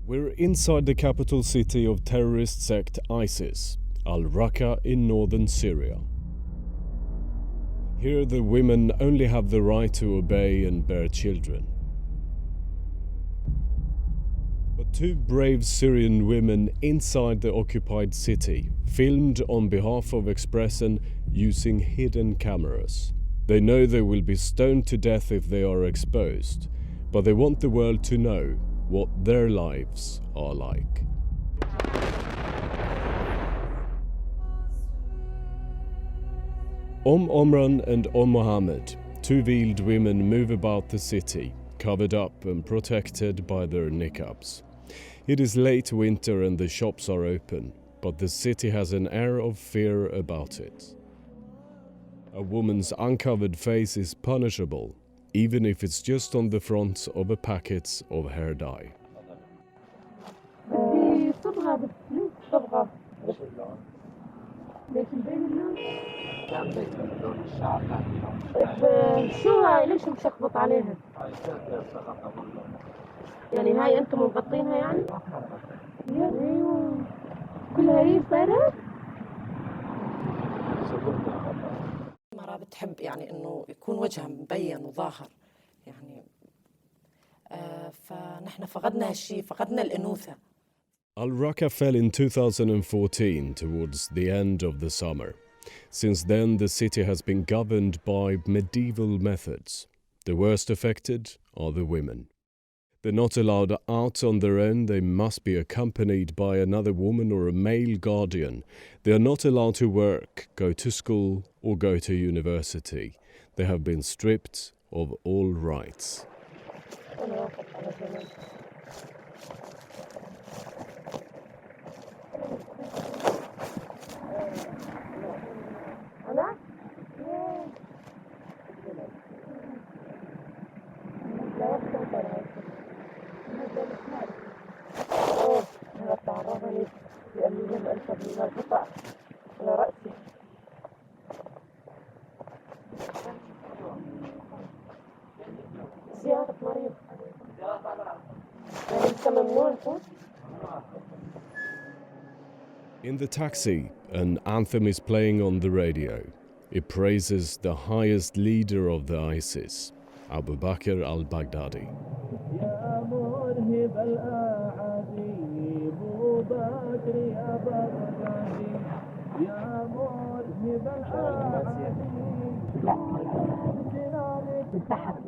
We're inside the capital city of terrorist sect ISIS, Raqqa in northern Syria. Here the women only have the right to obey and bear children. But two brave Syrian women inside the occupied city filmed on behalf of Expressen using hidden cameras. They know they will be stoned to death if they are exposed, but they want the world to know what their lives are like. Omran and Mohammed, two veiled women, move about the city, covered up and protected by their niqabs. It is late winter and the shops are open, but the city has an air of fear about it. A woman's uncovered face is punishable, even if it's just on the front of a packet of hair dye. ليش مشخبط عليها؟ يعني هاي انتم مغطينها يعني؟ ايوه كلها هي صارت؟ المرأة بتحب يعني انه يكون وجهها مبين وظاهر يعني فنحن فقدنا هالشيء، فقدنا الأنوثة. Raqqa fell in 2014 towards the end of the summer. Since then, the city has been governed by medieval methods. The worst affected are the women. They're not allowed out on their own. They must be accompanied by another woman or a male guardian. They are not allowed to work, go to school, or go to university. They have been stripped of all rights. In the taxi, an anthem is playing on the radio. It praises the highest leader of the ISIS, Abu Bakr al-Baghdadi.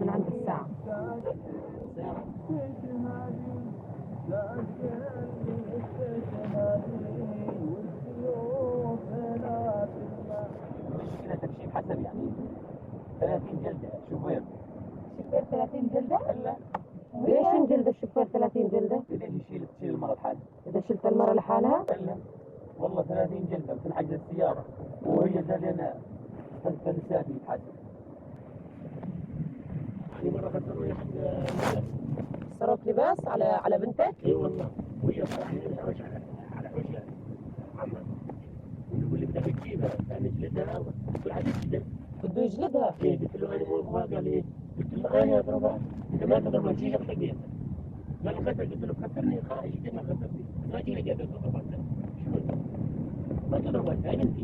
من عند الساعة. حسب يعني 30 جلدة شوفير 30 جلدة؟ لا ليش انجلد الشوفير 30 جلدة؟ ليش تشيل المرة لحالها؟ إذا شلت المرة لحالها؟ لا والله 30 جلدة بتنحجز السيارة وهي زادنا فلساتي يتحسب. يعني مرة خسروا أحد لباس. صاروك لباس على بنتك؟ إي والله وهي صراحة على حوشها عمر واللي بدك تجيبها يعني جلدها والعدد جدا. بده يجلدها؟ إيه قلت له أنا مو قال لي قلت له أنا أضربها أنت ما تضرب الشيء بحقيقة. قال له قلت له كسرني خارج جدا ما كسرني ما تيجي جابت ضربتها شو ما تضربتها أنت.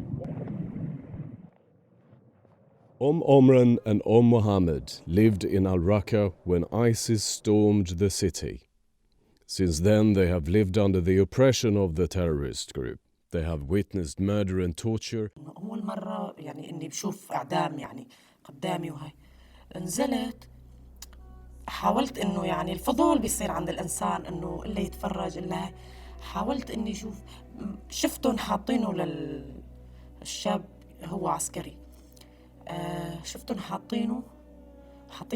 Omran and Mohammed lived in Raqqa when ISIS stormed the city. Since then, they have lived under the oppression of the terrorist group. They have witnessed murder and torture. أول مرة يعني إني بشوف إعدام يعني قدامي وهاي نزلت حاولت إنه يعني الفضول بيصير عند الإنسان إنه إلا يتفرج إلا هاي حاولت إني شفتهم حاطينه للشاب هو عسكري شفتهم حاطين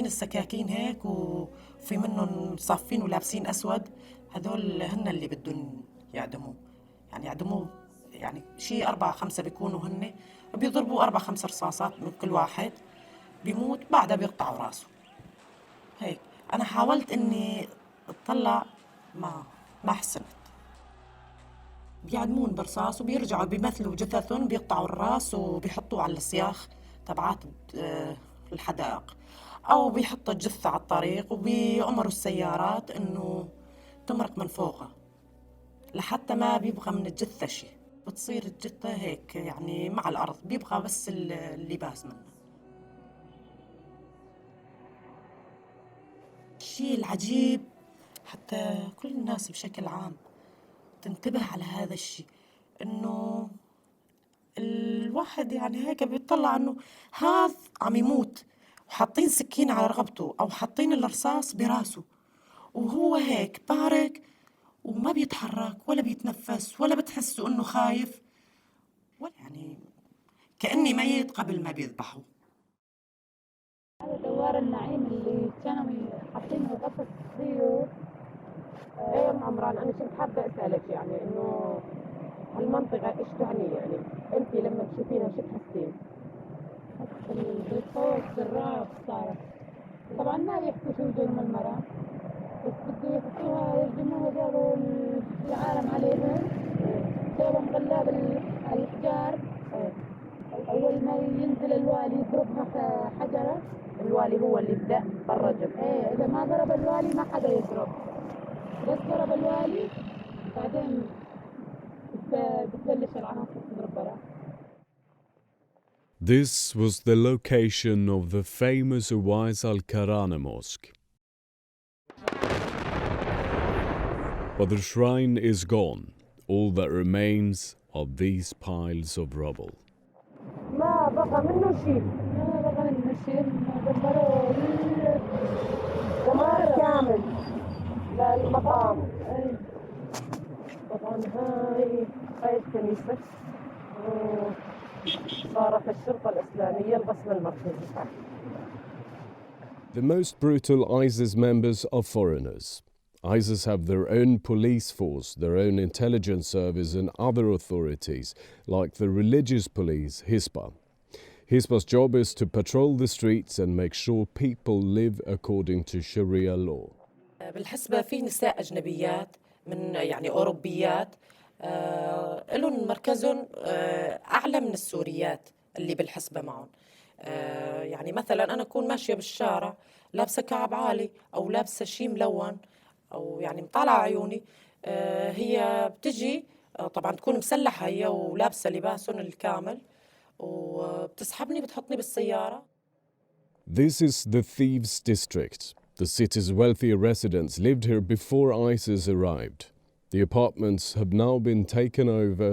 السكاكين هيك وفي منهم صافين ولابسين أسود هذول هن اللي بدهم يعدموه يعني شيء 4-5 بيكونوا هن بيضربوا 4-5 رصاصات من كل واحد بيموت بعدها بيقطعوا راسه هيك. أنا حاولت إني أطلع ما حسنت. بيعدمون برصاص وبيرجعوا بيمثلوا جثثهم بيقطعوا الراس وبيحطوه على السياخ تبعات الحدائق أو بيحطوا الجثة على الطريق وبيأمروا السيارات إنه تمرق من فوقها لحتى ما بيبقى من الجثة شيء، بتصير الجثة هيك يعني مع الأرض، بيبقى بس اللباس منها. الشيء العجيب حتى كل الناس بشكل عام تنتبه على هذا الشيء، إنه الواحد يعني هيك بيطلع إنه هذا عم يموت وحاطين سكين على رقبته أو حاطين الرصاص براسه، وهو هيك بارك وما بيتحرك ولا بيتنفس ولا بتحسوا إنه خايف، ولا يعني كأني ميت قبل ما بيذبحوا. هذا دوار النعيم اللي كانوا حاطينه قفص طيور. ايه ام عمران، انا كنت حابه اسالك يعني انه هالمنطقه ايش تعني، يعني انت لما تشوفينها شو تحسين؟ بالخوف بالرعب صارت. طبعا ما يحكوا شو جرم المرأة، بس بده يحكوها يرجموها، جابوا العالم عليهم، جابوا مغلاب الحجار. اول ما ينزل الوالي يضربها حجره، الوالي هو اللي يبدا بالرجم. ايه اذا ما ضرب الوالي ما حدا يضرب، بس ضرب الوالي بعدين بتبلش العناصر تضرب برا. This was the location of the famous Uwais al-Karana mosque. But the shrine is gone. All that remains are these piles of rubble. ما بقى منه شيء، ما بقى منه شيء، دمروا دمار كامل للمقام. طبعا هاي الكنيسة، صارت الشرطة الإسلامية القسم المركزي. The most brutal ISIS members are foreigners. ISIS have their own police force, their own intelligence service and other authorities, like the religious police, Hisbah. Hisbah's job is to patrol the streets and make sure people live according to Sharia law. بالحسبة في نساء أجنبيات من يعني أوروبيات، لهم مركزهم أعلى من السوريات اللي بالحسبة معهم. يعني مثلا أنا أكون ماشية بالشارع لابسة كعب عالي أو لابسة شي ملون أو يعني مطالعة عيوني، هي بتجي طبعا تكون مسلحة هي ولابسة لباسهم الكامل وبتسحبني بتحطني بالسيارة. This is the Thieves District. The city's wealthier residents lived here before ISIS arrived. The apartments have now been taken over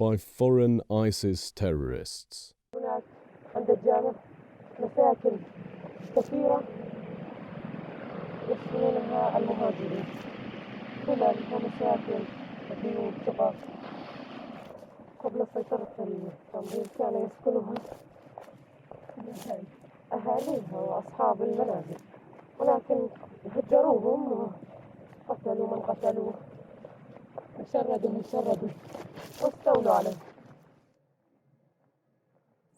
by foreign ISIS terrorists. هناك عند الجامع مساكن كثيرة يسكنونها المهاجرين، فلل ومساكن بيوت شقق. قبل سيطرة التنظيم كان يسكنها أهاليها وأصحاب المنازل، ولكن هجروهم وقتلوا من قتلوه، شردوا من شردوا واستولوا عليه.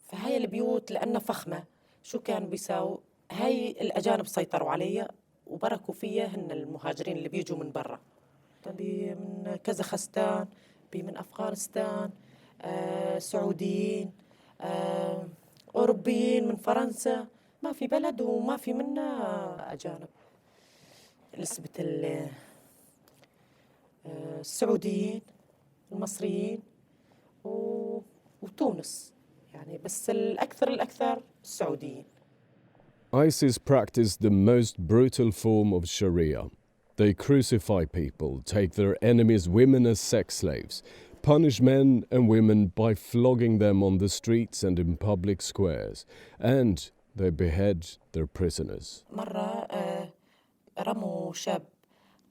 فهاي البيوت لأنها فخمة شو كانوا بيساووا؟ هاي الأجانب سيطروا عليها وبركوا فيها هن المهاجرين اللي بيجوا من برا، من كازاخستان، من أفغانستان، سعوديين، أوروبيين من فرنسا، ما في بلد وما في منا أجانب. نسبة السعوديين، المصريين وتونس، يعني بس الأكثر السعوديين. ISIS practice the most brutal form of Sharia. They crucify people, take their enemies' women as sex slaves, punish men and women by flogging them on the streets and in public squares, and they behead their prisoners. مرة رموا شاب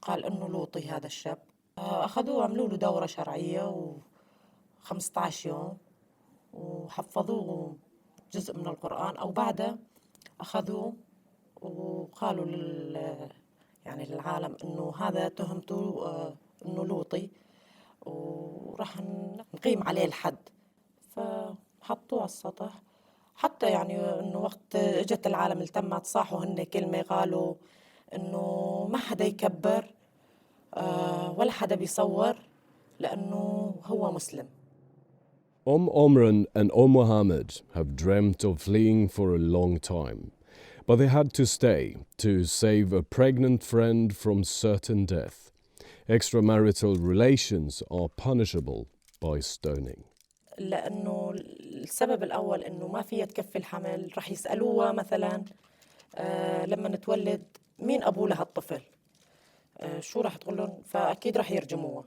قال إنه لوطي، هذا الشاب أخذوه عملوا له دورة شرعية و15 يوم وحفظوه جزء من القرآن، أو بعده أخذوه وقالوا يعني للعالم إنه هذا تهمته إنه لوطي وراح نقيم عليه الحد، فحطوه على السطح. حتى يعني إنه وقت إجت العالم التمت صاحوا هن كلمة، قالوا إنه ما حدا يكبر ولا حدا بيصور لأنه هو مسلم. Omran and Mohammed have dreamt of fleeing for a long time, but they had to stay to save a pregnant friend from certain death. Extramarital relations are punishable by stoning. لأنه السبب الأول إنه ما فيها تكفي الحمل. رح يسألوها مثلا لما نتولد مين أبوه لهالطفل، شو رح تقول لهم؟ فأكيد رح يرجموها.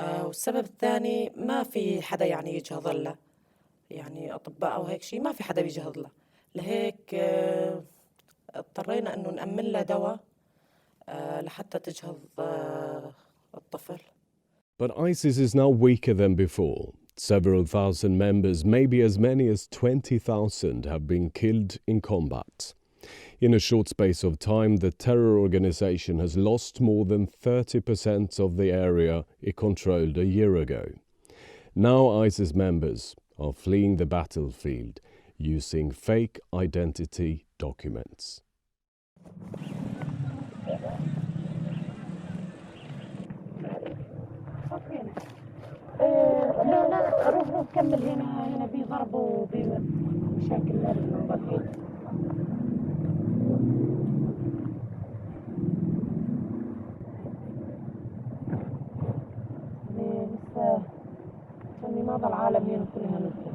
والسبب الثاني ما في حدا يعني يجهض لها، يعني أطباء أو هيك شيء ما في حدا بيجهض لها، لهيك اضطرينا إنه نأمن لها دواء لحتى تجهض الطفل. But ISIS is now weaker than before. Several thousand members, maybe as many as 20,000, have been killed in combat. In a short space of time, the terror organization has lost more than 30% of the area it controlled a year ago. Now ISIS members are fleeing the battlefield using fake identity documents. لا روح كمل. هنا بضرب وبمشاكل لازم نضل. لسه لماذا العالم هنا كلها مثل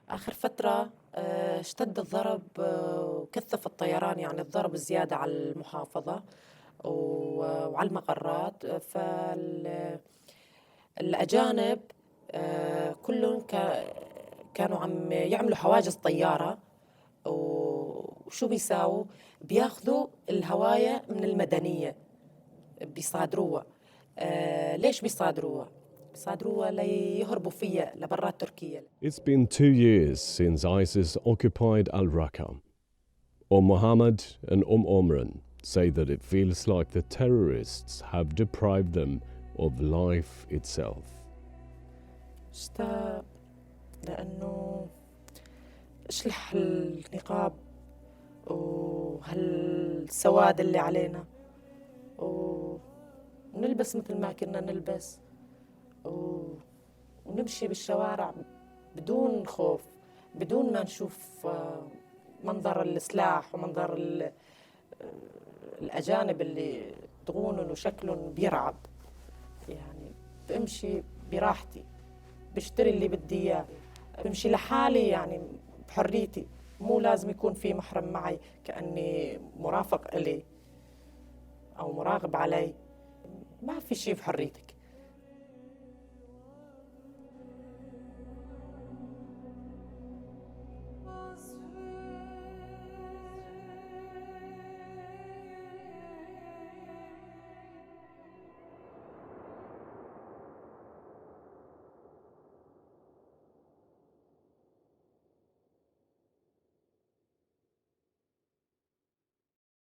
آخر فترة اشتد الضرب وكثف الطيران، يعني الضرب زيادة على المحافظة وعلى المقرات. فالأجانب كلهم كانوا عم يعملوا حواجز طيارة. وشو بيساووا؟ بياخذوا الهواية من المدنية بيصادروها. ليش بيصادروها؟ بيصادروها ليهربوا فيها لبرات تركيا. It's been 2 years since ISIS occupied Al-Raqqa. Mohammed and Omran say that it feels like the terrorists have deprived them of life itself. اشتاق لأنه اشلح النقاب وهالسواد اللي علينا ونلبس مثل ما كنا نلبس ونمشي بالشوارع بدون خوف، بدون ما نشوف منظر السلاح ومنظر الأجانب اللي تغونن وشكلهم بيرعب. يعني بمشي براحتي، بشتري اللي بدي إياه، بمشي لحالي يعني بحريتي، مو لازم يكون في محرم معي كأني مرافق إلي أو مراقب علي. ما في شيء بحريتك.